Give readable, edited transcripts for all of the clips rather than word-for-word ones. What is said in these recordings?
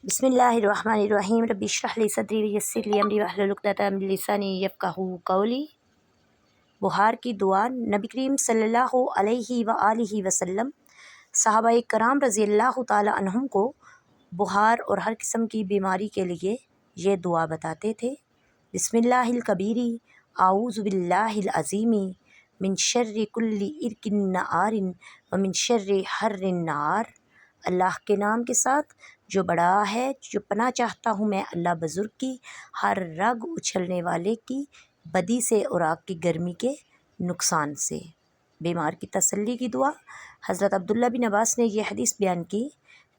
بسم اللہ الرحمن الرحیم رب اشرح لی صدری ویسر لی امری واحلل عقدۃ من لسانی یفقہوا قولی۔ بہار کی دعا۔ نبی کریم صلی اللہ علیہ وآلہ وسلم صحابہ کرام رضی اللہ تعالی عنہم کو بخار اور ہر قسم کی بیماری کے لیے یہ دعا بتاتے تھے۔ بسم اللہ الکبیر اعوذ باللہ العظیم من شر کل عرق نعار ومن شر حر النار۔ اللہ کے نام کے ساتھ جو بڑا ہے، جو پناہ چاہتا ہوں میں اللہ بزرگ کی ہر رگ اچھلنے والے کی بدی سے اور آگ کی گرمی کے نقصان سے۔ بیمار کی تسلی کی دعا۔ حضرت عبداللہ بن عباس نے یہ حدیث بیان کی،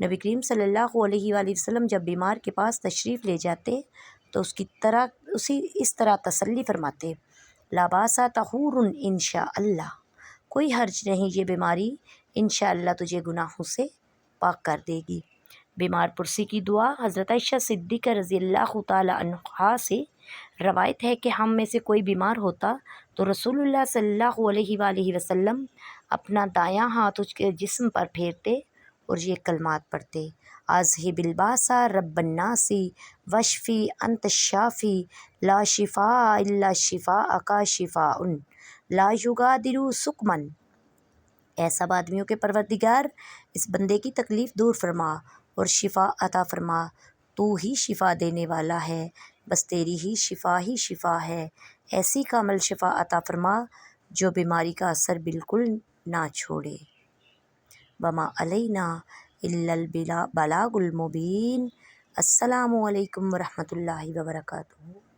نبی کریم صلی اللہ علیہ وآلہ وسلم جب بیمار کے پاس تشریف لے جاتے تو اس طرح تسلی فرماتے، لا باس طہور انشاء اللہ، کوئی حرج نہیں، یہ بیماری انشاءاللہ تجھے گناہوں سے پاک کر دے گی۔ بیمار پرسی کی دعا۔ حضرت عائشہ صدیقہ رضی اللہ تعالی عنہا سے روایت ہے کہ ہم میں سے کوئی بیمار ہوتا تو رسول اللہ صلی اللہ علیہ وآلہ وسلم اپنا دایاں ہاتھ اس کے جسم پر پھیرتے اور یہ کلمات پڑھتے، اذہب الباس رب الناس واشفی انت الشافی لا شفاء الا شفاءک شفاء لا یغادر سقما۔ اے سب آدمیوں کے پروردگار، اس بندے کی تکلیف دور فرما اور شفا عطا فرما، تو ہی شفا دینے والا ہے، بس تیری ہی شفا ہے، ایسی کامل شفا عطا فرما جو بیماری کا اثر بالکل نہ چھوڑے۔ وما علینا الا البلاغ المبین۔ السلام علیکم ورحمۃ اللہ وبرکاتہ۔